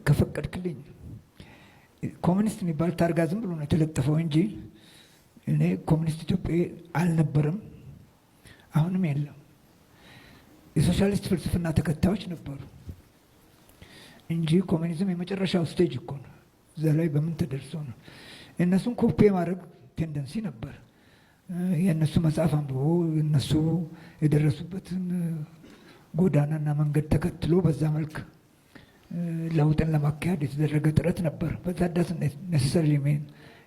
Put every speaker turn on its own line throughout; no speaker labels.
ከፈቀድክልኝ ኮሚኒስት የሚባል ታርጋ ዝም ብሎ ነው የተለጠፈው እንጂ እኔ ኮሚኒስት ኢትዮጵያ አልነበረም፣ አሁንም የለም። የሶሻሊስት ፍልስፍና ተከታዮች ነበሩ እንጂ ኮሚኒዝም የመጨረሻው ስቴጅ እኮ ነው። እዛ ላይ በምን ተደርሶ ነው? የእነሱን ኮፒ የማድረግ ቴንደንሲ ነበር። የእነሱ መጽሐፍ አንብቦ እነሱ የደረሱበትን ጎዳናና መንገድ ተከትሎ በዛ መልክ ለውጥን ለማካሄድ የተደረገ ጥረት ነበር። በዛ ዳስ ኔሰሰሪ ሜን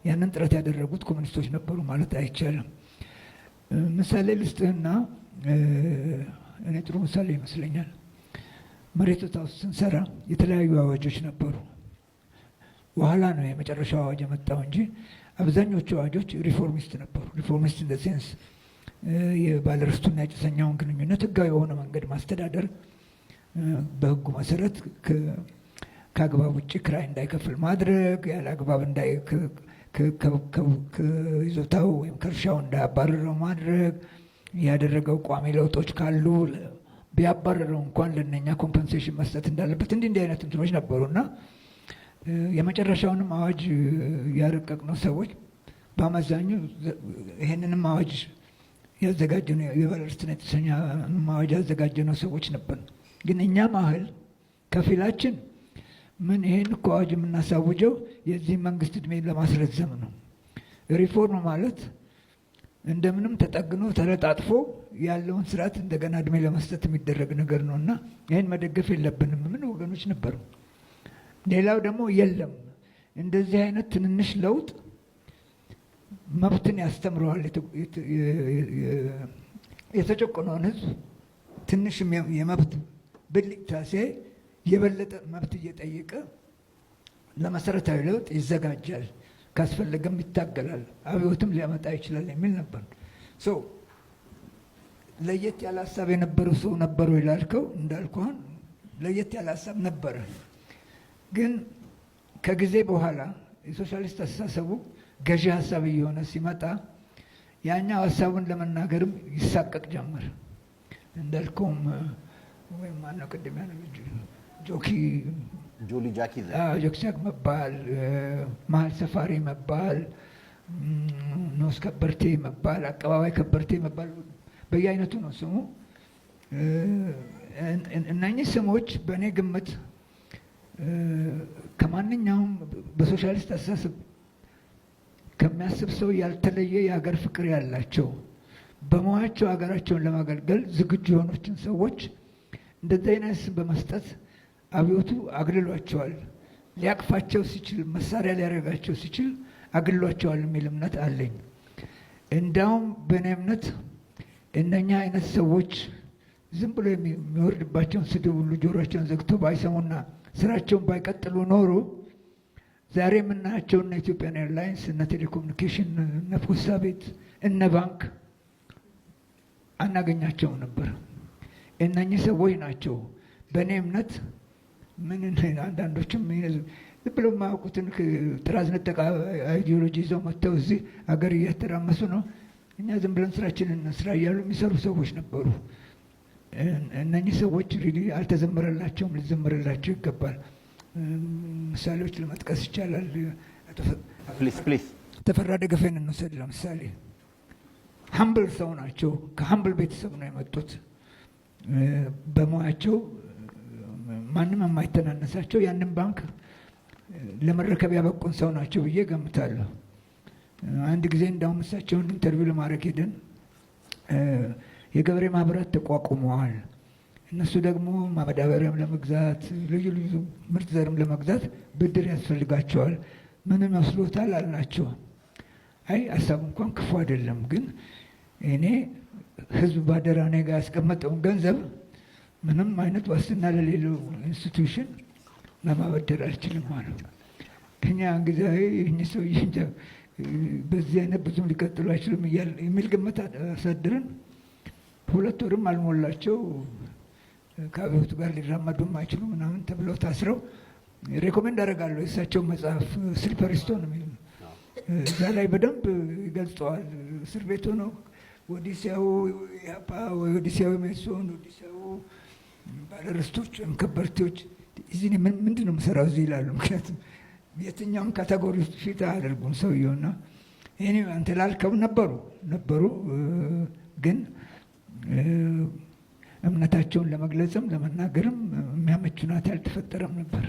ያንን ጥረት ያደረጉት ኮሚኒስቶች ነበሩ ማለት አይቻልም። ምሳሌ ልስጥህና እኔ ጥሩ ምሳሌ ይመስለኛል። መሬት ውስጥ ስንሰራ የተለያዩ አዋጆች ነበሩ። በኋላ ነው የመጨረሻው አዋጅ የመጣው እንጂ አብዛኞቹ አዋጆች ሪፎርሚስት ነበሩ። ሪፎርሚስት ኢን ዘ ሴንስ የባለርስቱና የጭሰኛውን ግንኙነት ህጋዊ የሆነ መንገድ ማስተዳደር፣ በህጉ መሰረት ከአግባብ ውጭ ክራይ እንዳይከፍል ማድረግ፣ ያለ አግባብ ከይዞታው ወይም ከእርሻው እንዳያባረረው ማድረግ፣ ያደረገው ቋሚ ለውጦች ካሉ ቢያባረረው እንኳን ለነኛ ኮምፐንሴሽን መስጠት እንዳለበት እንዲህ አይነት እንትኖች ነበሩና የመጨረሻውንም አዋጅ ያረቀቅነው ሰዎች በአመዛኙ ይሄንንም አዋጅ ያዘጋጀነው የባለርስትና የተሰኛ አዋጅ ያዘጋጀነው ሰዎች ነበር። ግን እኛ ማህል ከፊላችን ምን ይሄን እኮ አዋጅ የምናሳውጀው የዚህ መንግስት እድሜ ለማስረዘም ነው። ሪፎርም ማለት እንደምንም ተጠግኖ ተለጣጥፎ ያለውን ስርዓት እንደገና እድሜ ለመስጠት የሚደረግ ነገር ነው እና ይህን መደገፍ የለብንም ምን ወገኖች ነበሩ። ሌላው ደግሞ የለም እንደዚህ አይነት ትንንሽ ለውጥ መብትን ያስተምረዋል። የተጨቆነውን ህዝብ ትንሽ የመብት ብልጭታ ሲያይ የበለጠ መብት እየጠየቀ ለመሰረታዊ ለውጥ ይዘጋጃል፣ ካስፈለገም ይታገላል፣ አብዮትም ሊያመጣ ይችላል የሚል ነበር። ለየት ያለ ሀሳብ የነበረው ሰው ነበሩ ይላልከው እንዳልኩህን ለየት ያለ ሀሳብ ነበረ። ግን ከጊዜ በኋላ የሶሻሊስት አስተሳሰቡ ገዢ ሀሳብ እየሆነ ሲመጣ ያኛው ሀሳቡን ለመናገርም ይሳቀቅ ጀመር። እንዳልከውም ወይም ማነው ቅድም ያለው
ጆሊ ጃኪ
መባል፣ መሀል ሰፋሪ መባል፣ ንዑስ ከበርቴ መባል፣ አቀባባይ ከበርቴ መባል በየአይነቱ ነው ስሙ። እነኚህ ስሞች በእኔ ግምት ከማንኛውም በሶሻሊስት አስተሳሰብ ከሚያስብ ሰው ያልተለየ የሀገር ፍቅር ያላቸው በሙያቸው ሀገራቸውን ለማገልገል ዝግጁ የሆኑትን ሰዎች እንደዚህ አይነት ስም በመስጠት አብዮቱ አግልሏቸዋል። ሊያቅፋቸው ሲችል መሳሪያ ሊያደርጋቸው ሲችል አግልሏቸዋል የሚል እምነት አለኝ። እንዳውም በእኔ እምነት እነኛ አይነት ሰዎች ዝም ብሎ የሚወርድባቸውን ስድብ ሁሉ ጆሮቸውን ዘግተው ባይሰሙና ስራቸውን ባይቀጥሉ ኖሮ ዛሬ የምናያቸው እነ ኢትዮጵያን ኤርላይንስ፣ እነ ቴሌኮሙኒኬሽን፣ እነ ፖስታ ቤት፣ እነ ባንክ አናገኛቸውም ነበር። እነኚህ ሰዎች ናቸው በእኔ እምነት ምን አንዳንዶችም ዝም ብለው የማያውቁትን ጥራዝ ነጠቅ አይዲዮሎጂ ይዘው መጥተው እዚህ አገር እያተራመሱ ነው፣ እኛ ዝም ብለን ስራችንን እንስራ እያሉ የሚሰሩ ሰዎች ነበሩ። እነኚህ ሰዎች ሪሊ አልተዘመረላቸውም፣ ሊዘመረላቸው ይገባል። ምሳሌዎች ለመጥቀስ ይቻላል። ተፈራ ደገፌን እንውሰድ ለምሳሌ። ሀምብል ሰው ናቸው። ከሀምብል ቤተሰብ ነው የመጡት። በሙያቸው ማንም የማይተናነሳቸው ያንን ባንክ ለመረከብ ያበቁን ሰው ናቸው ብዬ ገምታለሁ። አንድ ጊዜ እንዳውም እሳቸውን ኢንተርቪው ለማድረግ ሄደን የገበሬ ማህበራት ተቋቁመዋል፣ እነሱ ደግሞ ማዳበሪያም ለመግዛት ልዩ ልዩ ምርጥ ዘርም ለመግዛት ብድር ያስፈልጋቸዋል፣ ምን መስሎታል አልናቸው። አይ ሀሳቡ እንኳን ክፉ አይደለም፣ ግን እኔ ህዝብ ባደራ እኔ ጋር ያስቀመጠውን ገንዘብ ምንም አይነት ዋስትና ለሌለው ኢንስቲትዩሽን ለማበደር አልችልም ማለት ነው። እኛ ጊዜ ይህን ሰውዬ እንጃ በዚህ አይነት ብዙም ሊቀጥሉ አይችሉም የሚል ግምት አሳድረን 2 ወርም አልሞላቸው ከአብዮቱ ጋር ሊራመዱም አይችሉ ምናምን ተብለው ታስረው ሬኮሜንድ አደርጋለሁ የእሳቸው መጽሐፍ ስሊፐሪስቶን የሚል እዛ ላይ በደንብ ይገልጸዋል። እስር ቤት ሆነው ኦዲሲያው ያፓ ኦዲሲያው ሜሶን ኦዲሲያው ባለርስቶች ወይም ከበርቴዎች እዚህ ምንድን ነው የምሰራው እዚህ ይላሉ። ምክንያቱም የትኛውም ካቴጎሪ ውስጥ ፊት አያደርጉም ሰውየውና ይሄ አንተ ላልከው ነበሩ ግን እምነታቸውን ለመግለጽም ለመናገርም የሚያመች ሁኔታ አልተፈጠረም ነበር።